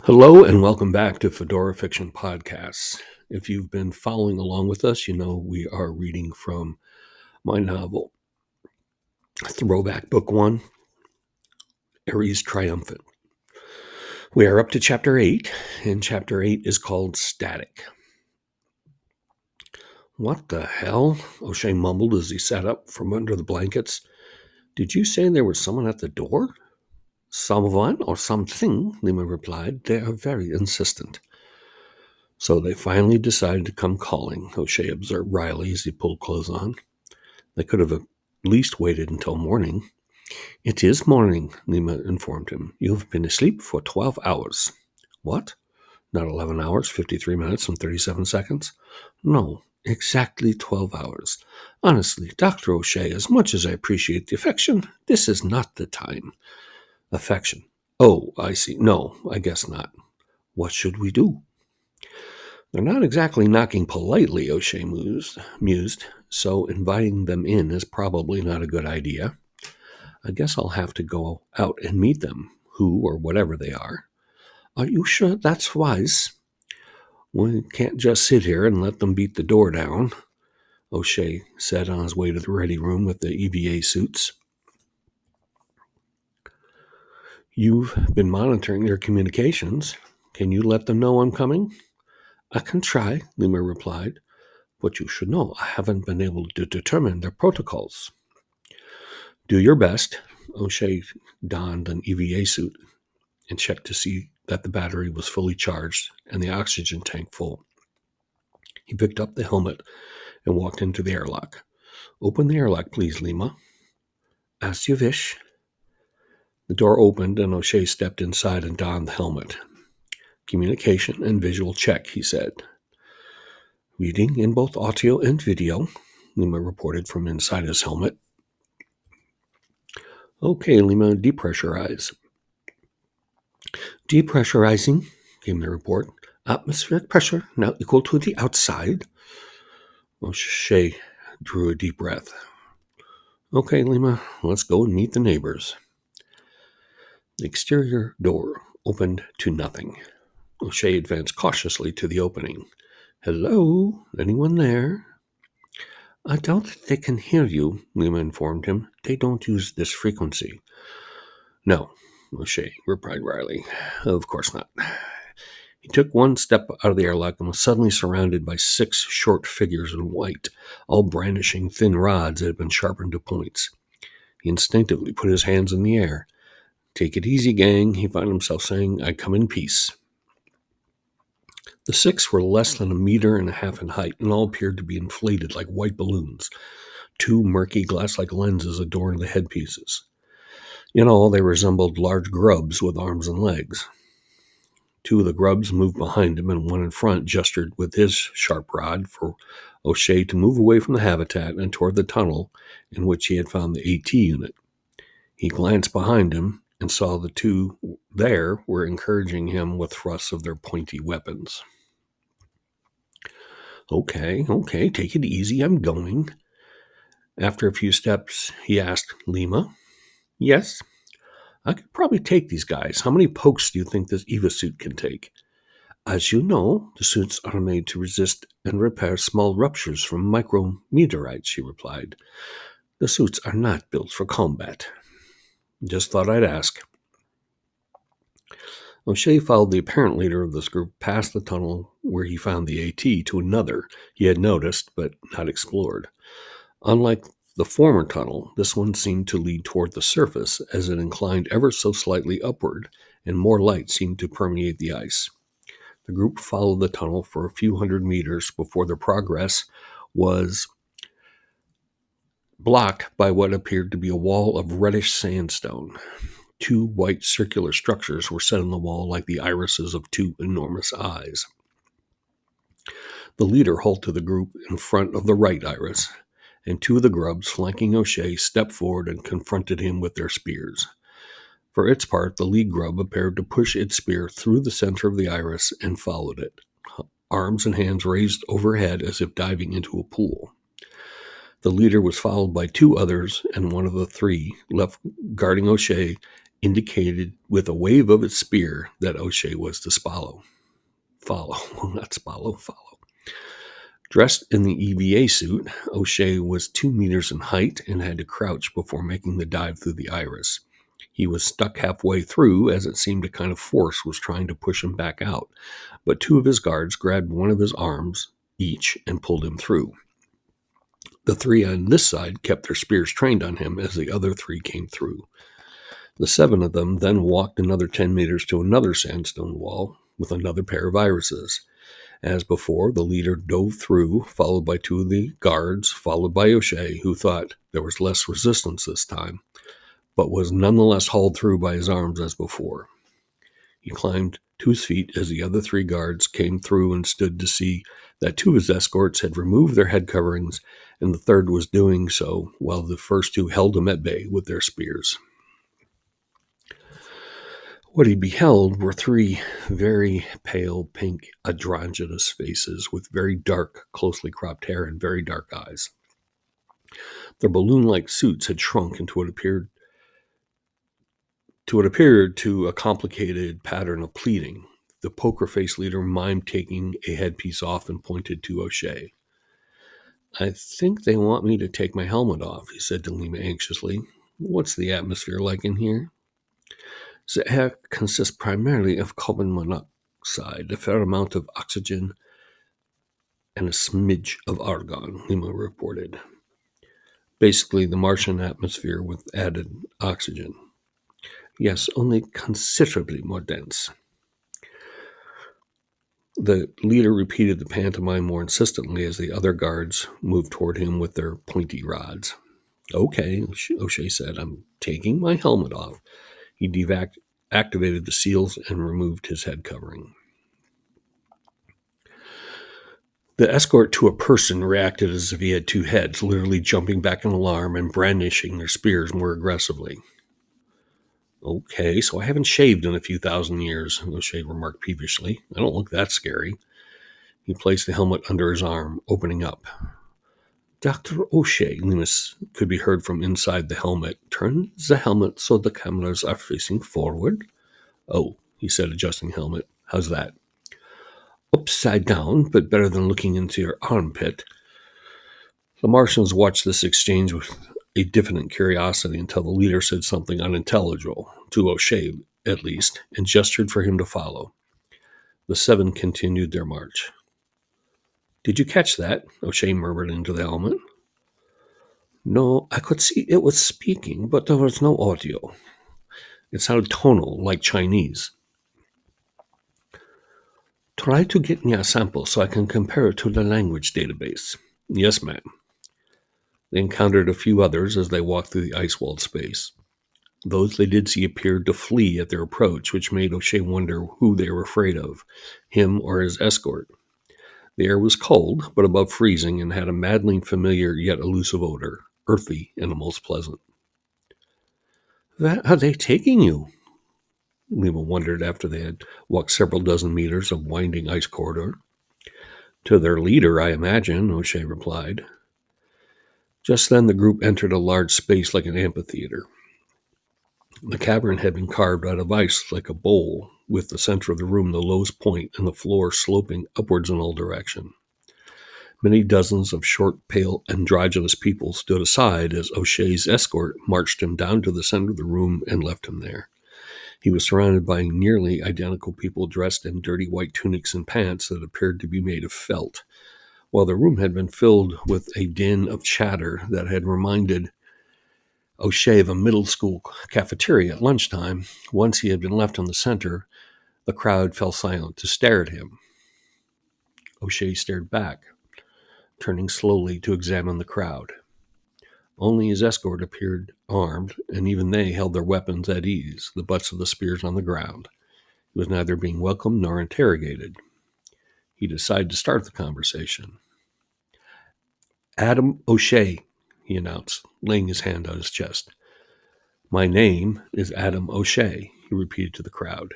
Hello and welcome back to Fedora Fiction Podcasts. If you've been following along with us, you know we are reading from my novel, Throwback Book 1, Ares Triumphant. We are up to Chapter 8, and Chapter 8 is called Static. What the hell? O'Shea mumbled as he sat up from under the blankets. Did you say there was someone at the door? Someone or something, Lima replied. They are very insistent. So they finally decided to come calling, O'Shea observed wryly as he pulled clothes on. They could have at least waited until morning. It is morning, Lima informed him. You have been asleep for 12 hours. What? Not 11 hours, 53 minutes, and 37 seconds? No, exactly 12 hours. Honestly, Dr. O'Shea, as much as I appreciate the affection, this is not the time. Affection. Oh, I see. No, I guess not. What should we do? They're not exactly knocking politely, O'Shea mused, so inviting them in is probably not a good idea. I guess I'll have to go out and meet them, who or whatever they are. Are you sure that's wise? We can't just sit here and let them beat the door down, O'Shea said on his way to the ready room with the EVA suits. You've been monitoring their communications. Can you let them know I'm coming? I can try, Lima replied. But you should know I haven't been able to determine their protocols. Do your best. O'Shea donned an EVA suit and checked to see that the battery was fully charged and the oxygen tank full. He picked up the helmet and walked into the airlock. Open the airlock, please, Lima. As you wish. The door opened and O'Shea stepped inside and donned the helmet. Communication and visual check, he said. Reading in both audio and video, Lima reported from inside his helmet. Okay, Lima, depressurize. Depressurizing, came the report. Atmospheric pressure now equal to the outside. O'Shea drew a deep breath. Okay, Lima, let's go and meet the neighbors. The exterior door opened to nothing. O'Shea advanced cautiously to the opening. Hello? Anyone there? I doubt they can hear you, Lima informed him. They don't use this frequency. No, O'Shea replied wryly. Of course not. He took one step out of the airlock and was suddenly surrounded by 6 short figures in white, all brandishing thin rods that had been sharpened to points. He instinctively put his hands in the air. Take it easy, gang, he found himself saying. I come in peace. The 6 were less than 1.5 meters in height and all appeared to be inflated like white balloons. 2 murky glass-like lenses adorned the headpieces. In all, they resembled large grubs with arms and legs. 2 of the grubs moved behind him, and one in front gestured with his sharp rod for O'Shea to move away from the habitat and toward the tunnel in which he had found the AT unit. He glanced behind him and saw the 2 there were encouraging him with thrusts of their pointy weapons. Okay, take it easy, I'm going. After a few steps, he asked, Lima? Yes? I could probably take these guys. How many pokes do you think this EVA suit can take? As you know, the suits are made to resist and repair small ruptures from micrometeorites, she replied. The suits are not built for combat. Just thought I'd ask. O'Shea followed the apparent leader of this group past the tunnel where he found the AT to another he had noticed but not explored. Unlike the former tunnel, this one seemed to lead toward the surface as it inclined ever so slightly upward, and more light seemed to permeate the ice. The group followed the tunnel for a few hundred meters before their progress was blocked by what appeared to be a wall of reddish sandstone. 2 white circular structures were set in the wall like the irises of 2 enormous eyes. The leader halted the group in front of the right iris, and 2 of the grubs flanking O'Shea stepped forward and confronted him with their spears. For its part, the lead grub appeared to push its spear through the center of the iris and followed it, arms and hands raised overhead as if diving into a pool. The leader was followed by 2 others, and one of the 3, left guarding O'Shea, indicated with a wave of its spear that O'Shea was to follow, not follow, follow. Dressed in the EVA suit, O'Shea was 2 meters in height and had to crouch before making the dive through the iris. He was stuck halfway through as it seemed a kind of force was trying to push him back out, but 2 of his guards grabbed one of his arms each and pulled him through. The 3 on this side kept their spears trained on him as the other 3 came through. The 7 of them then walked another 10 meters to another sandstone wall with another pair of irises. As before, the leader dove through, followed by 2 of the guards, followed by O'Shea, who thought there was less resistance this time, but was nonetheless hauled through by his arms as before. He climbed to his feet as the other 3 guards came through and stood to see that 2 of his escorts had removed their head coverings, and the 3rd was doing so while the first 2 held him at bay with their spears. What he beheld were 3 very pale, pink, androgynous faces with very dark, closely cropped hair and very dark eyes. Their balloon-like suits had shrunk into what appeared to a complicated pattern of pleating. The poker face leader mimed taking a headpiece off and pointed to O'Shea. "I think they want me to take my helmet off," he said to Lima anxiously. "What's the atmosphere like in here?" "The air consists primarily of carbon monoxide, a fair amount of oxygen, and a smidge of argon," Lima reported. "Basically the Martian atmosphere with added oxygen." "Yes, only considerably more dense." The leader repeated the pantomime more insistently as the other guards moved toward him with their pointy rods. "Okay," O'Shea said, "I'm taking my helmet off." He activated the seals and removed his head covering. The escort to a person reacted as if he had 2 heads, literally jumping back in alarm and brandishing their spears more aggressively. "Okay, so I haven't shaved in a few thousand years," O'Shea remarked peevishly. "I don't look that scary." He placed the helmet under his arm, opening up. "Dr. O'Shea," Loomis could be heard from inside the helmet. "Turn the helmet so the cameras are facing forward." "Oh," he said, adjusting the helmet. "How's that?" "Upside down, but better than looking into your armpit." The Martians watched this exchange with a diffident curiosity until the leader said something unintelligible, to O'Shea at least, and gestured for him to follow. The 7 continued their march. "Did you catch that?" O'Shea murmured into the helmet. "No, I could see it was speaking, but there was no audio. It sounded tonal, like Chinese." "Try to get me a sample so I can compare it to the language database." "Yes, ma'am." They encountered a few others as they walked through the ice-walled space. Those they did see appeared to flee at their approach, which made O'Shea wonder who they were afraid of, him or his escort. The air was cold, but above freezing, and had a maddening familiar yet elusive odor, earthy and almost pleasant. "Where are they taking you?" Lima wondered after they had walked several dozen meters of winding ice corridor. "To their leader, I imagine," O'Shea replied. Just then the group entered a large space like an amphitheater. The cavern had been carved out of ice like a bowl, with the center of the room the lowest point and the floor sloping upwards in all directions. Many dozens of short, pale, androgynous people stood aside as O'Shea's escort marched him down to the center of the room and left him there. He was surrounded by nearly identical people dressed in dirty white tunics and pants that appeared to be made of felt, while the room had been filled with a din of chatter that had reminded O'Shea of a middle school cafeteria at lunchtime. Once he had been left in the center, the crowd fell silent to stare at him. O'Shea stared back, turning slowly to examine the crowd. Only his escort appeared armed, and even they held their weapons at ease, the butts of the spears on the ground. He was neither being welcomed nor interrogated. He decided to start the conversation. "Adam O'Shea," he announced, laying his hand on his chest. "My name is Adam O'Shea," he repeated to the crowd.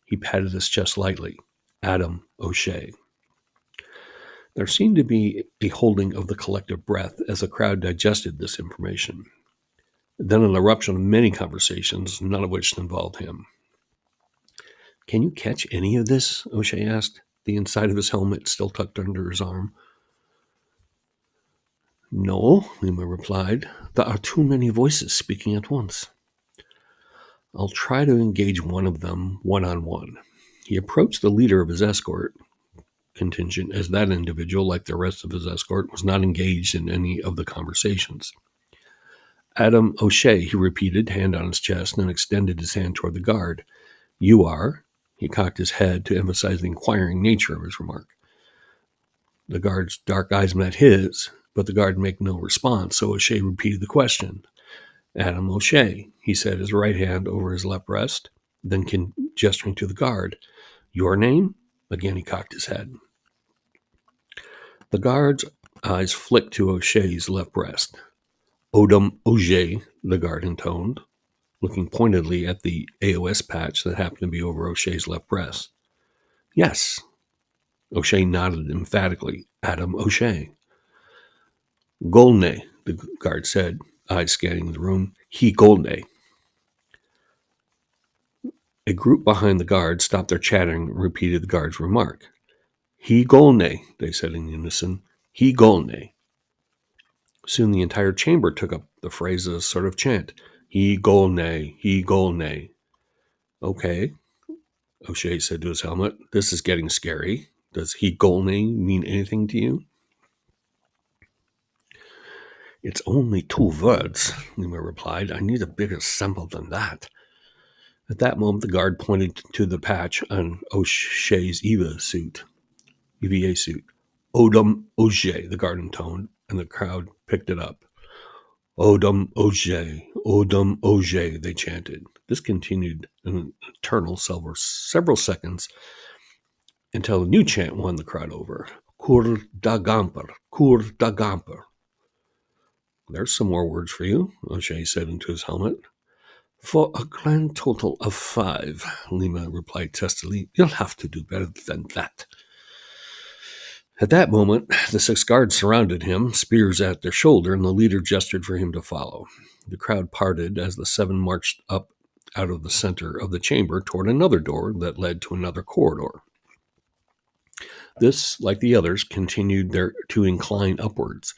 He patted his chest lightly. "Adam O'Shea." There seemed to be a holding of the collective breath as the crowd digested this information. Then an eruption of many conversations, none of which involved him. Can you catch any of this? O'Shea asked, the inside of his helmet still tucked under his arm. No, Lima replied. There are too many voices speaking at once. I'll try to engage one of them one-on-one. He approached the leader of his escort contingent, as that individual, like the rest of his escort, was not engaged in any of the conversations. Adam O'Shea, he repeated, hand on his chest, and extended his hand toward the guard. You are? He cocked his head to emphasize the inquiring nature of his remark. The guard's dark eyes met his, but the guard made no response, so O'Shea repeated the question. Adam O'Shea, he set his right hand over his left breast, then gesturing to the guard. Your name? Again he cocked his head. The guard's eyes flicked to O'Shea's left breast. Odom O'Shea, the guard intoned, looking pointedly at the AOS patch that happened to be over O'Shea's left breast. Yes. O'Shea nodded emphatically. Adam O'Shea. Golne, the guard said, eyes scanning the room. He Golne. A group behind the guard stopped their chattering and repeated the guard's remark. He Golne, they said in unison. He Golne. Soon the entire chamber took up the phrase as a sort of chant. He Golne, he Golne. Okay, O'Shea said to his helmet. This is getting scary. Does he Golne mean anything to you? It's only 2 words, Lima replied. I need a bigger sample than that. At that moment, the guard pointed to the patch on O'Shea's EVA suit. Odom O'Shea, the guard intoned, and the crowd picked it up. Odom O'Shea, they chanted. This continued an eternal several seconds until a new chant won the crowd over. Kur da Gamper, Kur da Gamper. There's some more words for you, O'Shea said into his helmet. For a grand total of 5, Lima replied testily. You'll have to do better than that. At that moment, the 6 guards surrounded him, spears at their shoulder, and the leader gestured for him to follow. The crowd parted as the 7 marched up out of the center of the chamber toward another door that led to another corridor. This, like the others, continued to incline upwards.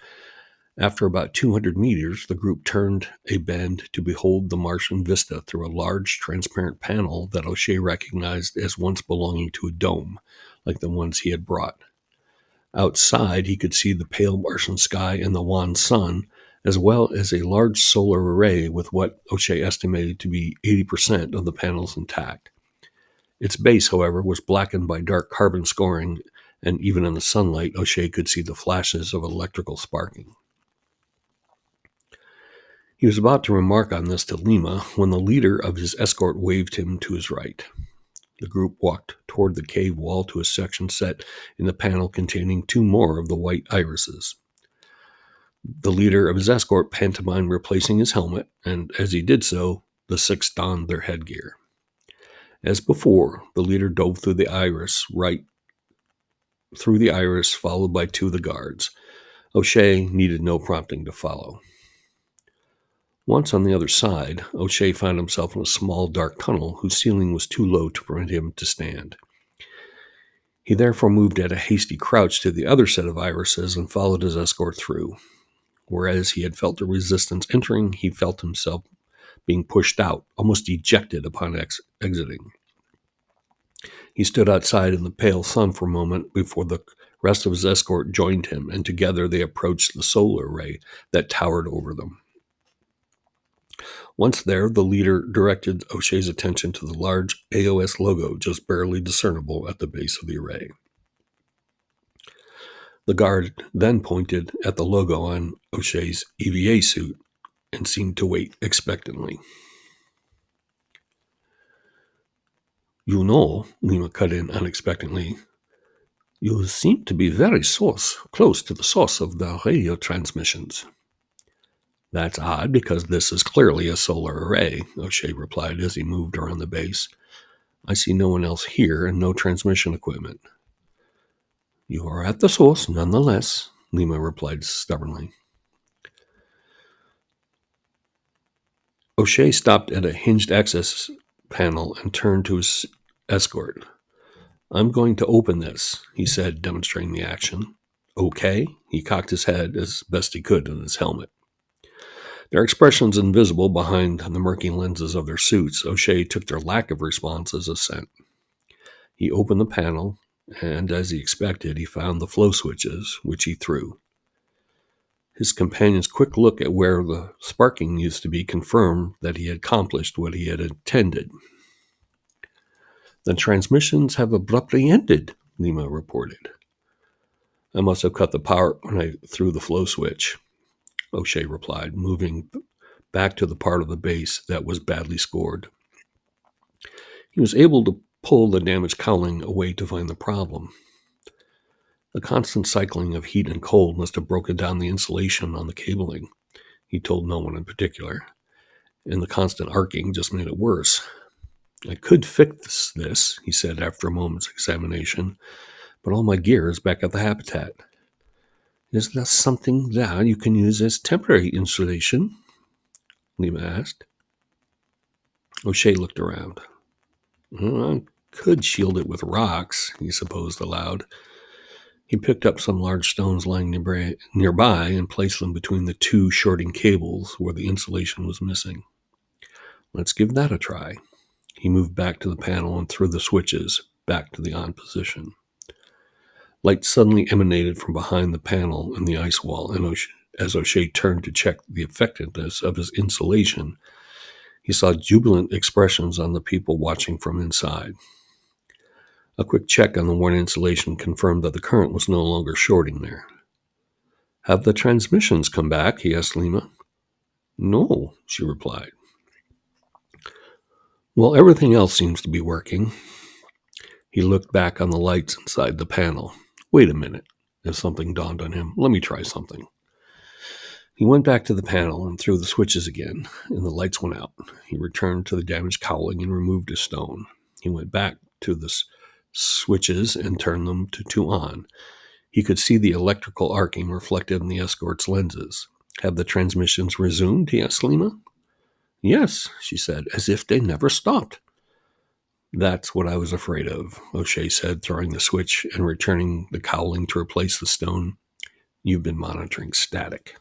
After about 200 meters, the group turned a bend to behold the Martian vista through a large transparent panel that O'Shea recognized as once belonging to a dome, like the ones he had brought. Outside, he could see the pale Martian sky and the wan sun, as well as a large solar array with what O'Shea estimated to be 80% of the panels intact. Its base, however, was blackened by dark carbon scoring, and even in the sunlight, O'Shea could see the flashes of electrical sparking. He was about to remark on this to Lima when the leader of his escort waved him to his right. The group walked toward the cave wall to a section set in the panel containing 2 more of the white irises. The leader of his escort pantomimed replacing his helmet, and as he did so, the 6 donned their headgear. As before, the leader dove through the iris, followed by 2 of the guards. O'Shea needed no prompting to follow. Once on the other side, O'Shea found himself in a small, dark tunnel whose ceiling was too low to permit him to stand. He therefore moved at a hasty crouch to the other set of irises and followed his escort through. Whereas he had felt a resistance entering, he felt himself being pushed out, almost ejected upon exiting. He stood outside in the pale sun for a moment before the rest of his escort joined him, and together they approached the solar array that towered over them. Once there, the leader directed O'Shea's attention to the large AOS logo just barely discernible at the base of the array. The guard then pointed at the logo on O'Shea's EVA suit and seemed to wait expectantly. You know, Lima cut in unexpectedly, you seem to be very close to the source of the radio transmissions. That's odd, because this is clearly a solar array, O'Shea replied as he moved around the base. I see no one else here and no transmission equipment. You are at the source, nonetheless, Lima replied stubbornly. O'Shea stopped at a hinged access panel and turned to his escort. I'm going to open this, he said, demonstrating the action. Okay. He cocked his head as best he could in his helmet. Their expressions invisible behind the murky lenses of their suits, O'Shea took their lack of response as assent. He opened the panel, and as he expected, he found the flow switches, which he threw. His companion's quick look at where the sparking used to be confirmed that he had accomplished what he had intended. The transmissions have abruptly ended, Lima reported. I must have cut the power when I threw the flow switch, O'Shea replied, moving back to the part of the base that was badly scored. He was able to pull the damaged cowling away to find the problem. The constant cycling of heat and cold must have broken down the insulation on the cabling, he told no one in particular, and the constant arcing just made it worse. I could fix this, he said after a moment's examination, but all my gear is back at the habitat. Is there something there you can use as temporary insulation? Lima asked. O'Shea looked around. I could shield it with rocks, he supposed aloud. He picked up some large stones lying nearby and placed them between the two shorting cables where the insulation was missing. Let's give that a try. He moved back to the panel and threw the switches back to the on position. Light suddenly emanated from behind the panel in the ice wall, and as O'Shea turned to check the effectiveness of his insulation, he saw jubilant expressions on the people watching from inside. A quick check on the worn insulation confirmed that the current was no longer shorting there. Have the transmissions come back? He asked Lima. No, she replied. Well, everything else seems to be working. He looked back on the lights inside the panel. Wait a minute, as something dawned on him. Let me try something. He went back to the panel and threw the switches again, and the lights went out. He returned to the damaged cowling and removed a stone. He went back to the switches and turned them to two on. He could see the electrical arcing reflected in the escort's lenses. Have the transmissions resumed? He asked Lima. Yes, she said, as if they never stopped. That's what I was afraid of, O'Shea said, throwing the switch and returning the cowling to replace the stone. You've been monitoring static.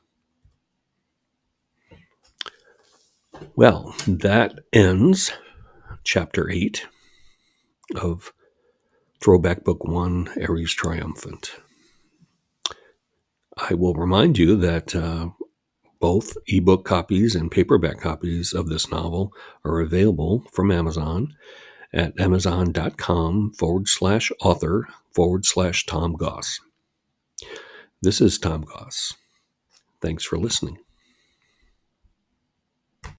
Well, that ends Chapter 8 of Throwback Book 1, Ares Triumphant. I will remind you that both ebook copies and paperback copies of this novel are available from Amazon at amazon.com/author/Tom Goss. This is Tom Goss. Thanks for listening.